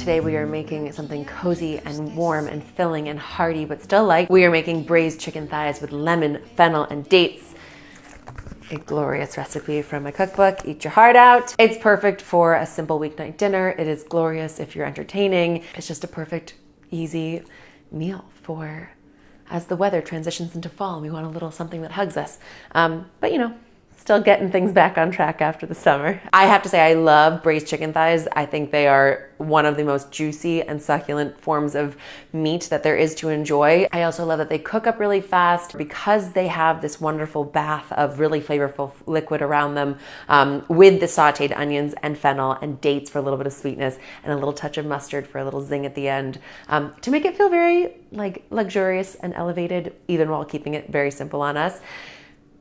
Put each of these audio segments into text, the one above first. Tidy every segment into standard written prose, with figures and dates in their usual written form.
Today we are making something cozy and warm and filling and hearty, but still light. We are making braised chicken thighs with lemon, fennel, and dates. A glorious recipe from my cookbook, Eat Your Heart Out. It's perfect for a simple weeknight dinner. It is glorious if you're entertaining. It's just a perfect, easy meal for as the weather transitions into fall and we want a little something that hugs us. But you know, still getting things back on track after the summer. I have to say I love braised chicken thighs. I think they are one of the most juicy and succulent forms of meat that there is to enjoy. I also love that they cook up really fast because they have this wonderful bath of really flavorful liquid around them with the sauteed onions and fennel and dates for a little bit of sweetness and a little touch of mustard for a little zing at the end to make it feel very like luxurious and elevated, even while keeping it very simple on us.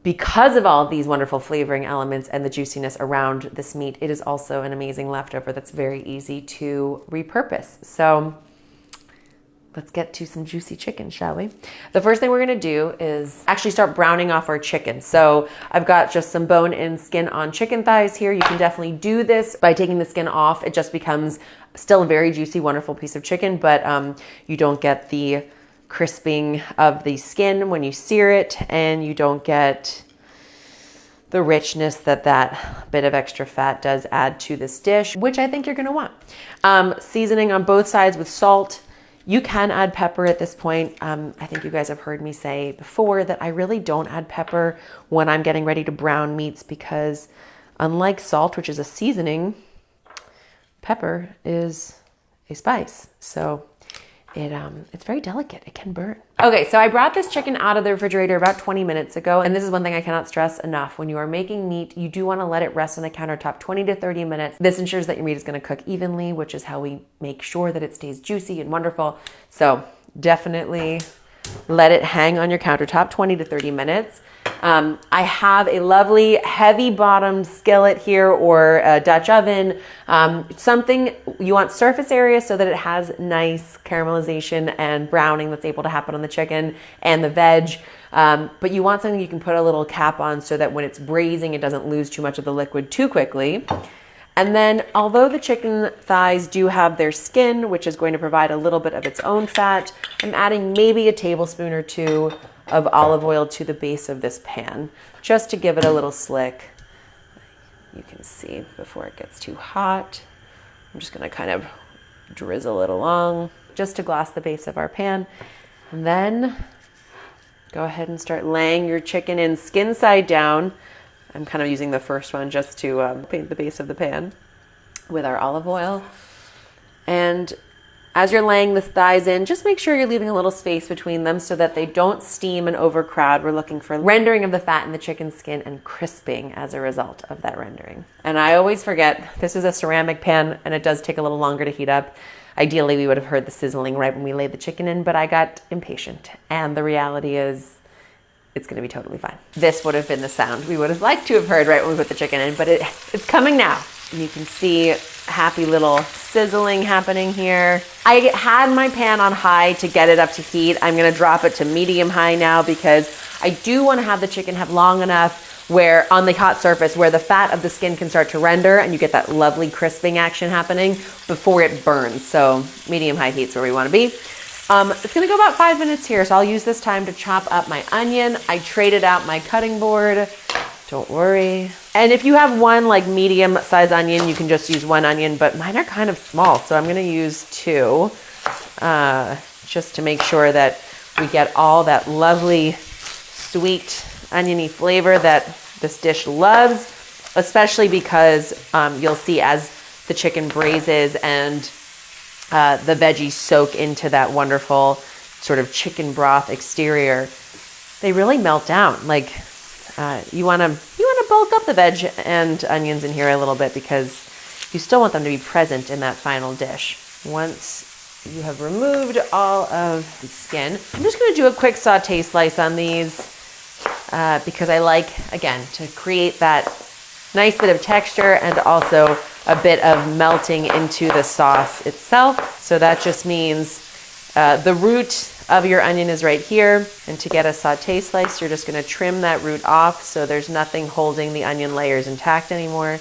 Because of all these wonderful flavoring elements and the juiciness around this meat, it is also an amazing leftover that's very easy to repurpose. So let's get to some juicy chicken, shall we? The first thing we're gonna do is actually start browning off our chicken. So I've got just some bone-in skin on chicken thighs here. You can definitely do this by taking the skin off. It just becomes still a very juicy, wonderful piece of chicken, but you don't get the crisping of the skin when you sear it, and you don't get the richness that that bit of extra fat does add to this dish, which I think you're gonna want. Seasoning on both sides with salt. You can add pepper at this point. I think you guys have heard me say before that I really don't add pepper when I'm getting ready to brown meats because unlike salt, which is a seasoning, pepper is a spice. So it's very delicate. It can burn. Okay, so I brought this chicken out of the refrigerator about 20 minutes ago, and this is one thing I cannot stress enough. When you are making meat, you do want to let it rest on the countertop 20 to 30 minutes. This ensures that your meat is going to cook evenly, which is how we make sure that it stays juicy and wonderful. So definitely let it hang on your countertop 20 to 30 minutes. I have a lovely heavy bottomed skillet here or a Dutch oven, something you want surface area so that it has nice caramelization and browning that's able to happen on the chicken and the veg. But you want something you can put a little cap on so that when it's braising, it doesn't lose too much of the liquid too quickly. And then although the chicken thighs do have their skin, which is going to provide a little bit of its own fat, I'm adding maybe a tablespoon or two of olive oil to the base of this pan, just to give it a little slick. You can see before it gets too hot. I'm just gonna kind of drizzle it along just to gloss the base of our pan. And then go ahead and start laying your chicken in skin side down. I'm kind of using the first one just to paint the base of the pan with our olive oil. And as you're laying the thighs in, just make sure you're leaving a little space between them so that they don't steam and overcrowd. We're looking for rendering of the fat in the chicken skin and crisping as a result of that rendering. And I always forget, this is a ceramic pan and it does take a little longer to heat up. Ideally, we would have heard the sizzling right when we laid the chicken in, but I got impatient. And the reality is, it's gonna be totally fine. This would have been the sound we would have liked to have heard right when we put the chicken in, but it's coming now. And you can see happy little sizzling happening here. I had my pan on high to get it up to heat. I'm gonna drop it to medium high now because I do wanna have the chicken have long enough where on the hot surface where the fat of the skin can start to render and you get that lovely crisping action happening before it burns. So medium high heat's where we wanna be. It's gonna go about 5 minutes here, so I'll use this time to chop up my onion. I traded out my cutting board, don't worry. And if you have one like medium size onion, you can just use one onion, but mine are kind of small, so I'm gonna use two, just to make sure that we get all that lovely, sweet, oniony flavor that this dish loves, especially because you'll see as the chicken braises and the veggies soak into that wonderful sort of chicken broth exterior, they really melt down. Like you want to bulk up the veg and onions in here a little bit because you still want them to be present in that final dish. Once you have removed all of the skin, I'm just going to do a quick saute slice on these because I like, again, to create that nice bit of texture and also a bit of melting into the sauce itself. So that just means the root of your onion is right here. And to get a saute slice, you're just gonna trim that root off so there's nothing holding the onion layers intact anymore.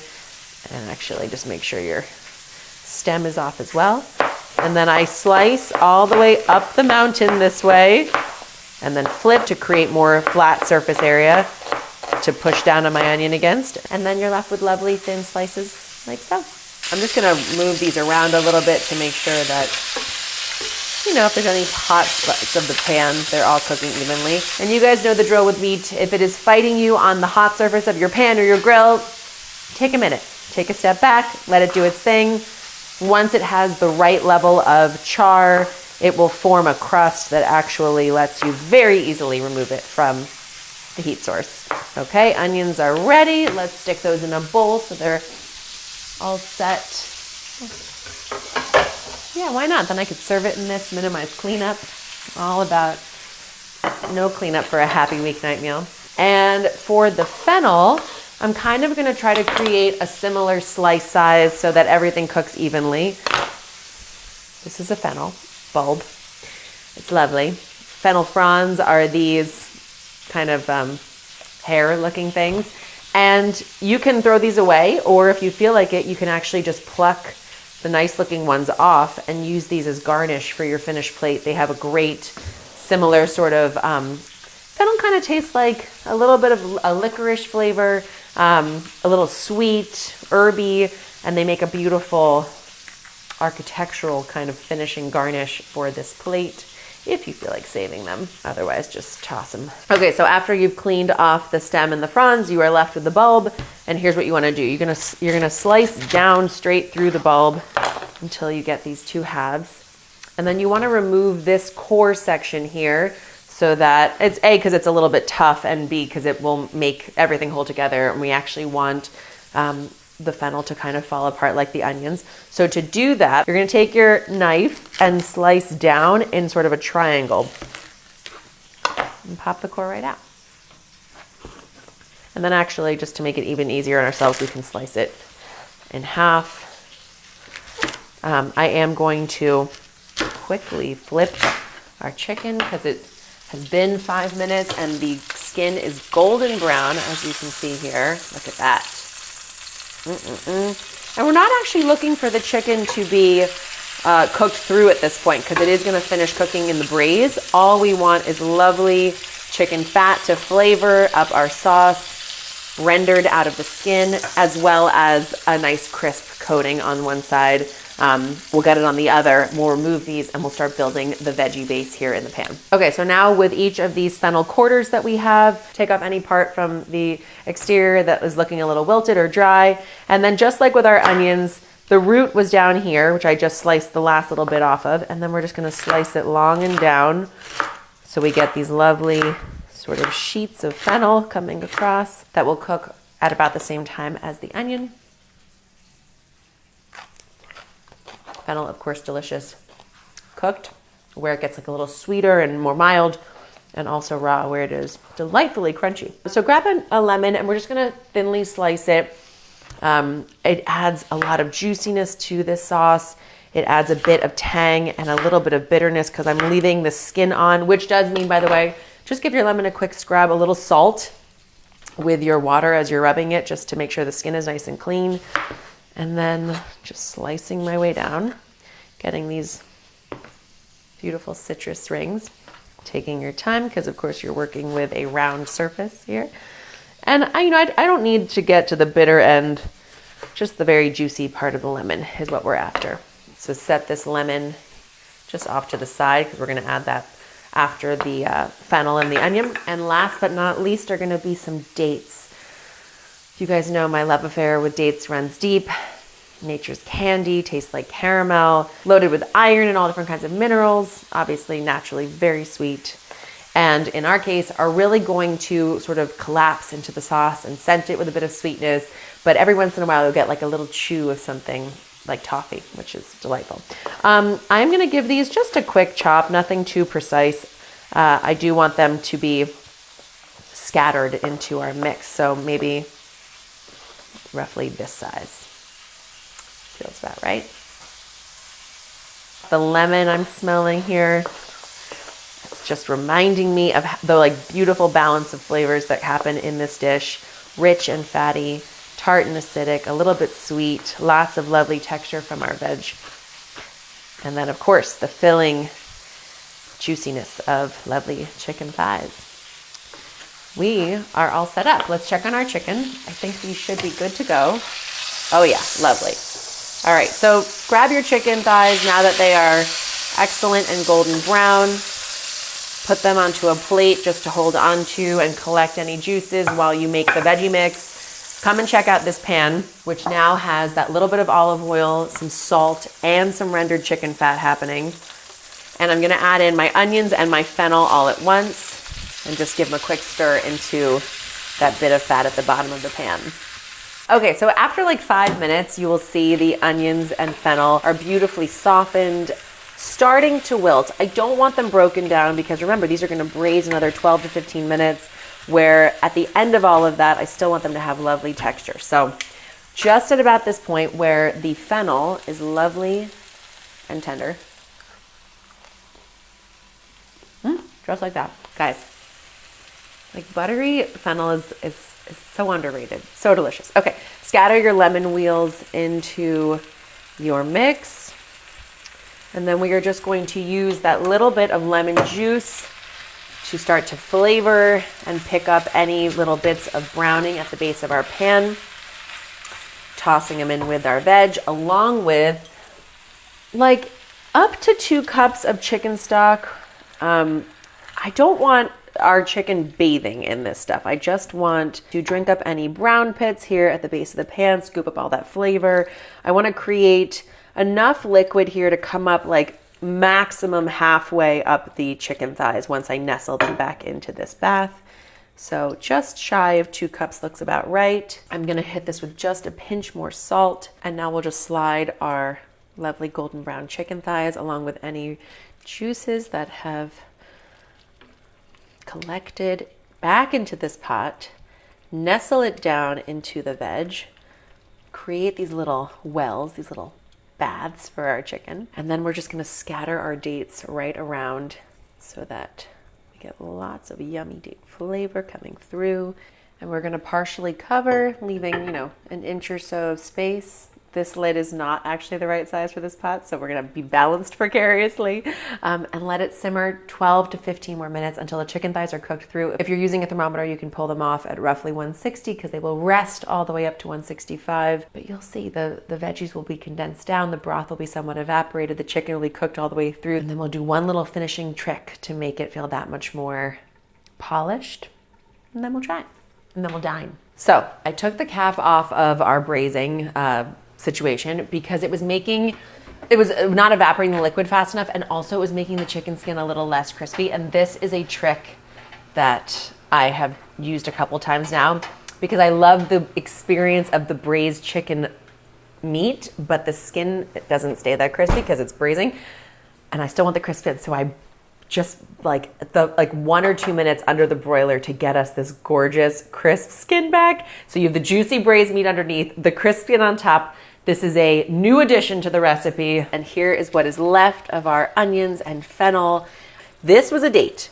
And actually just make sure your stem is off as well. And then I slice all the way up the mountain this way, and then flip to create more flat surface area to push down on my onion against. And then you're left with lovely thin slices like so. I'm just gonna move these around a little bit to make sure that, you know, if there's any hot spots of the pan, they're all cooking evenly. And you guys know the drill with meat. If it is fighting you on the hot surface of your pan or your grill, take a minute. Take a step back, let it do its thing. Once it has the right level of char, it will form a crust that actually lets you very easily remove it from the heat source. Okay, onions are ready. Let's stick those in a bowl so they're all set. Yeah, why not? Then I could serve it in this, minimize cleanup. All about no cleanup for a happy weeknight meal. And for the fennel, I'm kind of gonna try to create a similar slice size so that everything cooks evenly. This is a fennel bulb. It's lovely. Fennel fronds are these kind of hair looking things. And you can throw these away, or if you feel like it, you can actually just pluck the nice looking ones off and use these as garnish for your finished plate. They have a great similar sort of, fennel kind of tastes like a little bit of a licorice flavor, a little sweet, herby, and they make a beautiful architectural kind of finishing garnish for this plate if you feel like saving them. Otherwise, just toss them. Okay, so after you've cleaned off the stem and the fronds, you are left with the bulb. And here's what you want to do. You're gonna slice down straight through the bulb until you get these two halves. And then you want to remove this core section here so that it's A, because it's a little bit tough, and B, because it will make everything hold together. And we actually want the fennel to kind of fall apart like the onions. So to do that, you're gonna take your knife and slice down in sort of a triangle and pop the core right out. And then actually, just to make it even easier on ourselves, we can slice it in half. I am going to quickly flip our chicken because it has been 5 minutes and the skin is golden brown, as you can see here. Look at that. And we're not actually looking for the chicken to be cooked through at this point because it is going to finish cooking in the braise. All we want is lovely chicken fat to flavor up our sauce, rendered out of the skin, as well as a nice crisp coating on one side. We'll get it on the other. We'll remove these and we'll start building the veggie base here in the pan. Okay, so now with each of these fennel quarters that we have, take off any part from the exterior that is looking a little wilted or dry. And then just like with our onions, the root was down here, which I just sliced the last little bit off of. And then we're just gonna slice it long and down so we get these lovely sort of sheets of fennel coming across that will cook at about the same time as the onion. Fennel, of course, delicious cooked, where it gets like a little sweeter and more mild, and also raw, where it is delightfully crunchy. So grab a lemon, and we're just gonna thinly slice it. It adds a lot of juiciness to this sauce. It adds a bit of tang and a little bit of bitterness because I'm leaving the skin on, which does mean, by the way, just give your lemon a quick scrub, a little salt with your water as you're rubbing it, just to make sure the skin is nice and clean. And then just slicing my way down, getting these beautiful citrus rings, taking your time because of course you're working with a round surface here. And I don't need to get to the bitter end, just the very juicy part of the lemon is what we're after. So set this lemon just off to the side because we're gonna add that after the fennel and the onion. And last but not least are gonna be some dates. You guys know my love affair with dates runs deep. Nature's candy, tastes like caramel, loaded with iron and all different kinds of minerals, obviously naturally very sweet. And in our case, are really going to sort of collapse into the sauce and scent it with a bit of sweetness. But every once in a while, you'll get like a little chew of something like toffee, which is delightful. I'm gonna give these just a quick chop, nothing too precise. I do want them to be scattered into our mix. So maybe roughly this size. Feels about right. The lemon I'm smelling here, it's just reminding me of the like beautiful balance of flavors that happen in this dish. Rich and fatty, tart and acidic, a little bit sweet, lots of lovely texture from our veg. And then of course, the filling juiciness of lovely chicken thighs. We are all set up. Let's check on our chicken. I think we should be good to go. Oh yeah, lovely. All right, so grab your chicken thighs now that they are excellent and golden brown. Put them onto a plate just to hold onto and collect any juices while you make the veggie mix. Come and check out this pan, which now has that little bit of olive oil, some salt, and some rendered chicken fat happening. And I'm gonna add in my onions and my fennel all at once and just give them a quick stir into that bit of fat at the bottom of the pan. Okay, so after like 5 minutes, you will see the onions and fennel are beautifully softened, starting to wilt. I don't want them broken down because remember, these are gonna braise another 12 to 15 minutes, where at the end of all of that, I still want them to have lovely texture. So just at about this point where the fennel is lovely and tender. Just like that, guys. Like buttery fennel is so underrated, so delicious. Okay, scatter your lemon wheels into your mix. And then we are just going to use that little bit of lemon juice to start to flavor and pick up any little bits of browning at the base of our pan. Tossing them in with our veg, along with like up to 2 cups of chicken stock. I don't want our chicken bathing in this stuff. I just want to drink up any brown pits here at the base of the pan, scoop up all that flavor. I want to create enough liquid here to come up like maximum halfway up the chicken thighs once I nestle them back into this bath. So just shy of 2 cups looks about right. I'm gonna hit this with just a pinch more salt, and now we'll just slide our lovely golden brown chicken thighs along with any juices that have collected back into this pot, nestle it down into the veg, create these little wells, these little baths for our chicken. And then we're just gonna scatter our dates right around so that we get lots of yummy date flavor coming through. And we're gonna partially cover, leaving, an inch or so of space. This lid is not actually the right size for this pot, so we're gonna be balanced precariously, and let it simmer 12 to 15 more minutes until the chicken thighs are cooked through. If you're using a thermometer, you can pull them off at roughly 160 because they will rest all the way up to 165. But you'll see the veggies will be condensed down, the broth will be somewhat evaporated, the chicken will be cooked all the way through, and then we'll do one little finishing trick to make it feel that much more polished, and then we'll try it, and then we'll dine. So I took the cap off of our braising situation because it was not evaporating the liquid fast enough, and also it was making the chicken skin a little less crispy. And this is a trick that I have used a couple times now because I love the experience of the braised chicken meat, but the skin, it doesn't stay that crispy because it's braising, and I still want the crisp bits. So I just like 1 or 2 minutes under the broiler to get us this gorgeous crisp skin back. So you have the juicy braised meat underneath, the crisp skin on top. This is a new addition to the recipe. And here is what is left of our onions and fennel. This was a date.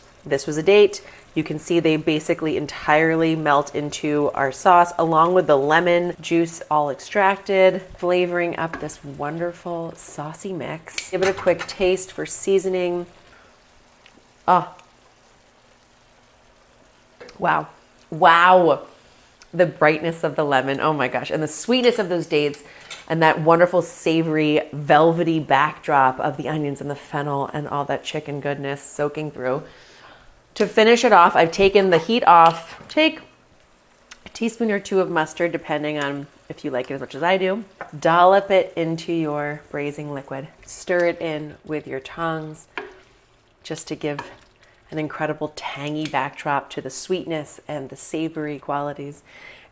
You can see they basically entirely melt into our sauce along with the lemon juice all extracted, flavoring up this wonderful saucy mix. Give it a quick taste for seasoning. Oh, wow. The brightness of the lemon, oh my gosh, and the sweetness of those dates, and that wonderful savory, velvety backdrop of the onions and the fennel and all that chicken goodness soaking through. To finish it off, I've taken the heat off. Take a teaspoon or 2 of mustard, depending on if you like it as much as I do. Dollop it into your braising liquid. Stir it in with your tongs just to give an incredible tangy backdrop to the sweetness and the savory qualities.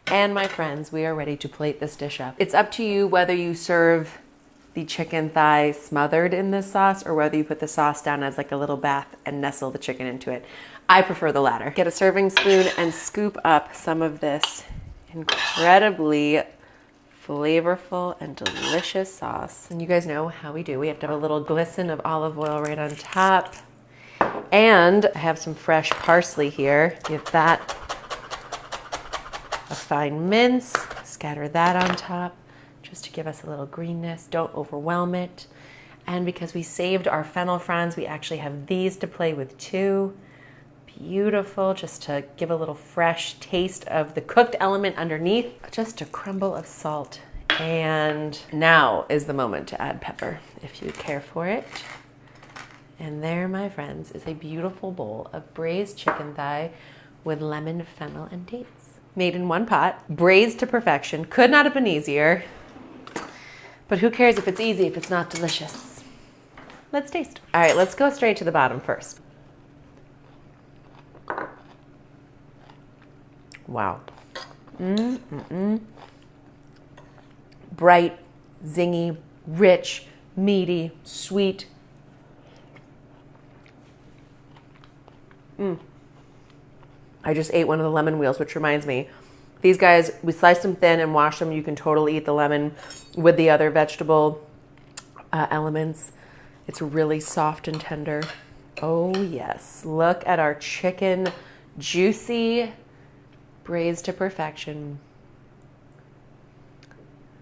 And my friends, we are ready to plate this dish up. It's up to you whether you serve the chicken thigh smothered in this sauce or whether you put the sauce down as like a little bath and nestle the chicken into it. I prefer the latter. Get a serving spoon and scoop up some of this incredibly flavorful and delicious sauce. And you guys know how we do. We have to have a little glisten of olive oil right on top. And I have some fresh parsley here. Give that a fine mince. Scatter that on top just to give us a little greenness. Don't overwhelm it. And because we saved our fennel fronds, we actually have these to play with too. Beautiful, just to give a little fresh taste of the cooked element underneath. Just a crumble of salt. And now is the moment to add pepper, if you care for it. And there, my friends, is a beautiful bowl of braised chicken thigh with lemon, fennel, and dates. Made in one pot, braised to perfection. Could not have been easier. But who cares if it's easy if it's not delicious? Let's taste. All right, let's go straight to the bottom first. Wow. Bright, zingy, rich, meaty, sweet. I just ate one of the lemon wheels, which reminds me, these guys, we slice them thin and wash them. You can totally eat the lemon with the other vegetable elements. It's really soft and tender. Oh yes, look at our chicken, juicy, braised to perfection.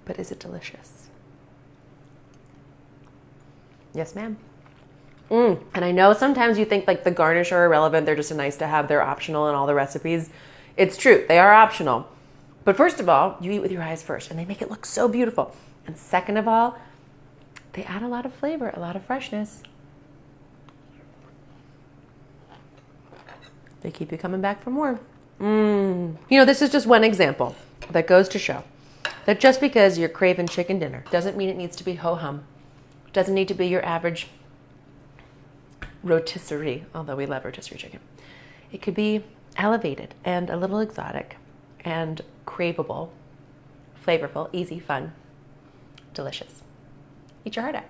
But is it delicious? Yes, ma'am. And I know sometimes you think like the garnish are irrelevant. They're just a nice to have. They're optional in all the recipes. It's true. They are optional. But first of all, you eat with your eyes first and they make it look so beautiful. And second of all, they add a lot of flavor, a lot of freshness. They keep you coming back for more. You know, this is just one example that goes to show that just because you're craving chicken dinner doesn't mean it needs to be ho-hum. Doesn't need to be your average rotisserie, although we love rotisserie chicken. It could be elevated and a little exotic and craveable, flavorful, easy, fun, delicious. Eat your heart out.